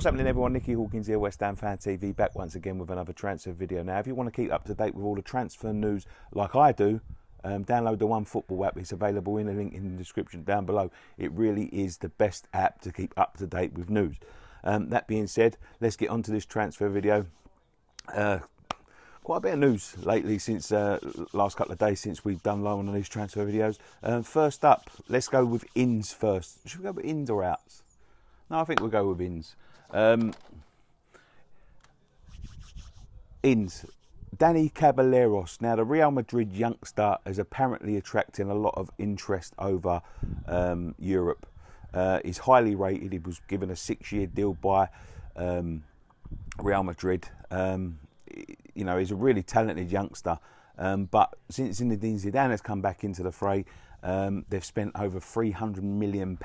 happening, everyone? Nicky Hawkins here, West Ham Fan TV, back once again with another transfer video. Now, if you want to keep up to date with all the transfer news like I do, download the One Football app. It's available in a link in the description down below. It really is the best app to keep up to date with news. That being said, let's get on to this transfer video. Quite a bit of news lately since last couple of days since we've done live on these transfer videos. First up, let's go with ins first. Should we go with ins or outs? No, I think we'll go with ins. Ins. Dani Ceballos. Now, the Real Madrid youngster is apparently attracting a lot of interest over Europe. He's highly rated. He was given a 6-year deal by Real Madrid. You know, he's a really talented youngster. But since Zinedine Zidane has come back into the fray, they've spent over £300 million,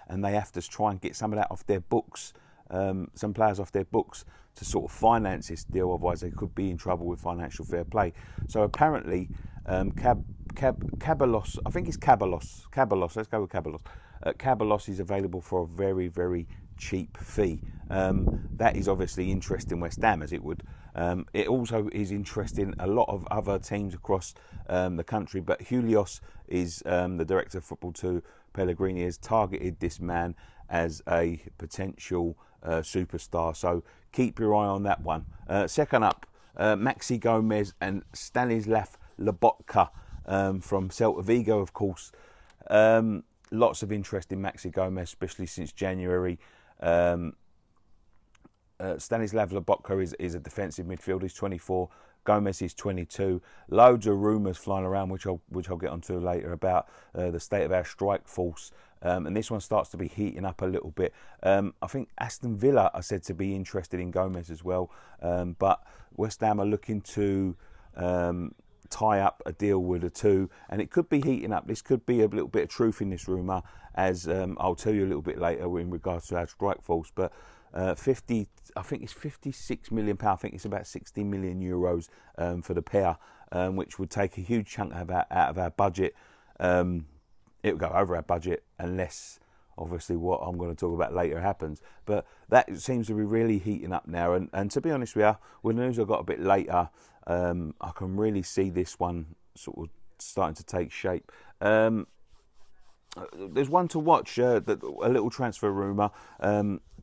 and they have to try and get some of that off their books, some players off their books, to sort of finance this deal. Otherwise, they could be in trouble with financial fair play. So apparently, Ceballos, I think it's Ceballos. Let's go with Ceballos. Ceballos is available for a very, very cheap fee. That is obviously interesting West Ham, as it would. It also is interesting a lot of other teams across the country, but Helios is the director of football to Pellegrini, has targeted this man as a potential superstar, so keep your eye on that one. Second up, Maxi Gomez and Stanislav Lobotka from Celta Vigo, of course. Lots of interest in Maxi Gomez, especially since January. Stanislav Lobotka is a defensive midfielder. He's 24. Gomez is 22. Loads of rumours flying around, which I'll get onto later, about the state of our strike force. And this one starts to be heating up a little bit. I think Aston Villa are said to be interested in Gomez as well. But West Ham are looking to tie up a deal with the two, and it could be heating up. This could be a little bit of truth in this rumour, as I'll tell you a little bit later in regards to our strike force. But I think it's £56 million. I think it's about 60 million euros for the pair, which would take a huge chunk out of our budget. It would go over our budget unless, obviously, what I'm going to talk about later happens. But that seems to be really heating up now. And to be honest with you, with the news I got a bit later, I can really see this one sort of starting to take shape. There's one to watch, a little transfer rumour.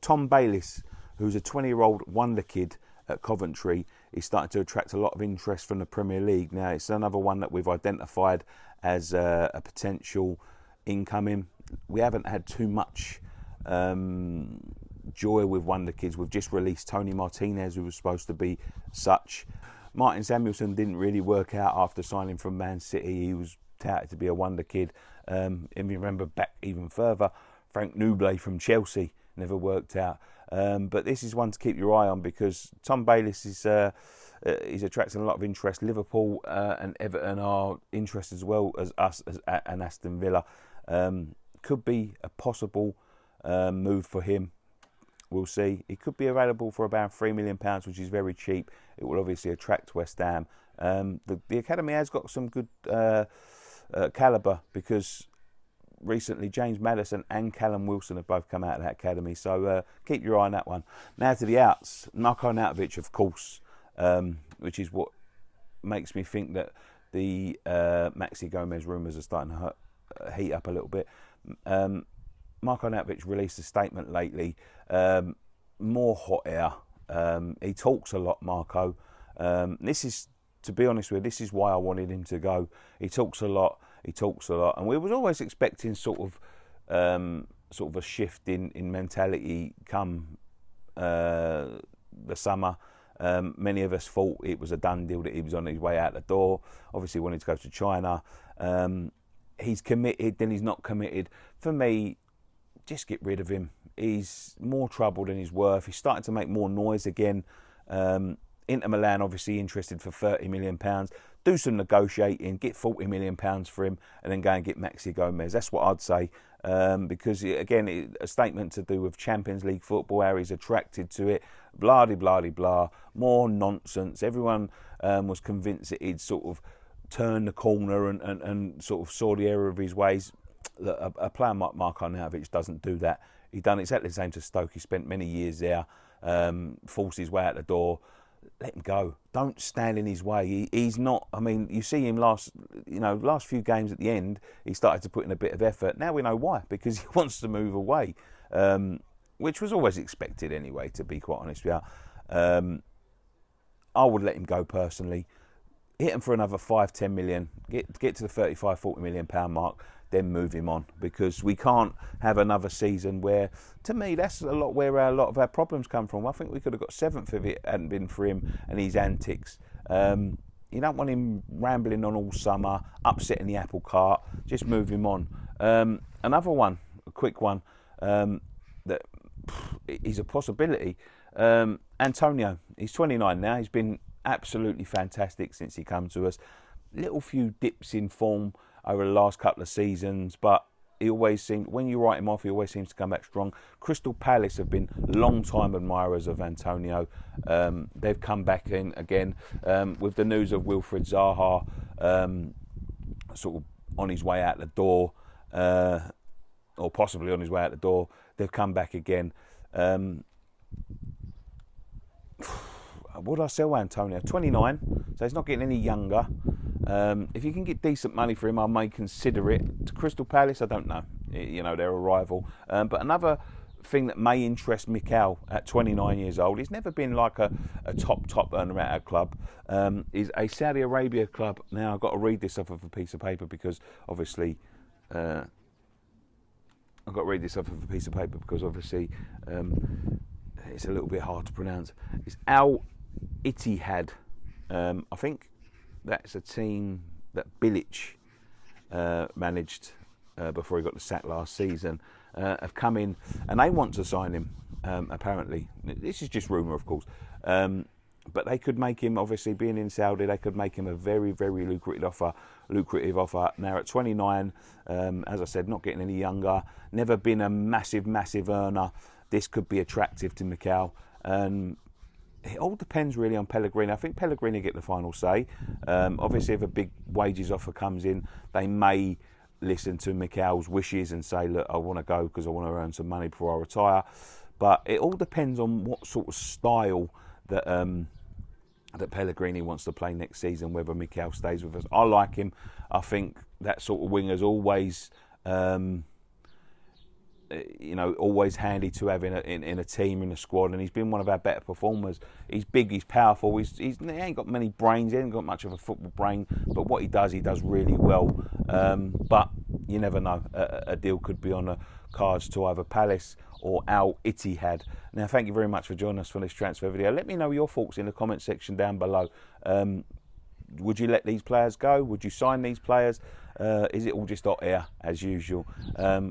Tom Bayliss, who's a 20-year-old wonder kid at Coventry, is starting to attract a lot of interest from the Premier League. Now, it's another one that we've identified as a potential incoming. We haven't had too much joy with wonder kids. We've just released Tony Martinez, who was supposed to be such. Martin Samuelson didn't really work out after signing from Man City. He was touted to be a wonder kid. If you remember back even further, Frank Nouble from Chelsea never worked out. But this is one to keep your eye on, because Tom Bayliss is attracting a lot of interest. Liverpool and Everton are interested, as well as us and Aston Villa. Could be a possible move for him. We'll see. It could be available for about £3 million, which is very cheap. It will obviously attract West Ham. The academy has got some good calibre, because recently James Maddison and Callum Wilson have both come out of that academy. So keep your eye on that one. Now to the outs. Michail Antonio, of course, which is what makes me think that the Maxi Gomez rumours are starting to heat up a little bit. Michail Antonio released a statement lately. More hot air. He talks a lot, Marco. This is, to be honest with you, this is why I wanted him to go. He talks a lot, and we was always expecting sort of a shift in mentality come the summer. Many of us thought it was a done deal, that he was on his way out the door. Obviously, wanted to go to China. He's committed, then he's not committed. For me, just get rid of him. He's more trouble than he's worth. He's starting to make more noise again. Inter Milan obviously interested for £30 million. Do some negotiating, get £40 million for him, and then go and get Maxi Gomez. That's what I'd say. Because, again, a statement to do with Champions League football, how he's attracted to it, blah, blah, blah, blah, more nonsense. Everyone was convinced that he'd sort of turn the corner and sort of saw the error of his ways. A player like Michail Antonio doesn't do that. He done exactly the same to Stoke. He spent many years there, forced his way out the door. Let him go. Don't stand in his way. He's not. I mean, you see him last few games at the end. He started to put in a bit of effort. Now we know why, because he wants to move away, which was always expected anyway. To be quite honest with you, I would let him go personally. Hit him for another 5-10 million. Get to the 35-40 million pound mark. Then move him on, because we can't have another season where, to me, that's a lot where a lot of our problems come from. I think we could have got 7th if it hadn't been for him and his antics. You don't want him rambling on all summer, upsetting the apple cart. Just move him on. Another one, a quick one, that is a possibility. Antonio, he's 29 now. He's been absolutely fantastic since he came to us. Little few dips in form over the last couple of seasons, but he always seems, when you write him off, he always seems to come back strong. Crystal Palace have been long-time admirers of Antonio. They've come back in again with the news of Wilfried Zaha sort of on his way out the door, or possibly on his way out the door. They've come back again. Would I sell Antonio? 29, so he's not getting any younger. If you can get decent money for him, I may consider it. To Crystal Palace, I don't know. They're a rival. But another thing that may interest Michail at 29 years old, he's never been like a top earner at our club, is a Saudi Arabia club. Now, I've got to read this off of a piece of paper because obviously... it's a little bit hard to pronounce. It's Al Ittihad. I think that's a team that Bilic managed before he got the sack last season. Have come in and they want to sign him. Apparently, this is just rumour, of course. But they could make him, obviously being in Saudi, they could make him a very, very lucrative offer. Now at 29, as I said, not getting any younger, never been a massive earner. This could be attractive to Michail. It all depends really on Pellegrini. I think Pellegrini get the final say. Obviously, if a big wages offer comes in, they may listen to Michail's wishes and say, look, I want to go because I want to earn some money before I retire. But it all depends on what sort of style that Pellegrini wants to play next season, whether Michail stays with us. I like him. I think that sort of winger's always... always handy to have in a team, in a squad, and he's been one of our better performers. He's big, he's powerful, he ain't got many brains, he ain't got much of a football brain, but what he does really well. But you never know, a deal could be on the cards to either Palace or Al Ittihad. Now, thank you very much for joining us for this transfer video. Let me know your thoughts in the comment section down below. Would you let these players go? Would you sign these players? Is it all just hot air as usual?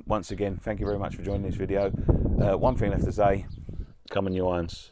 Once again, thank you very much for joining this video. One thing left to say, come on you irons.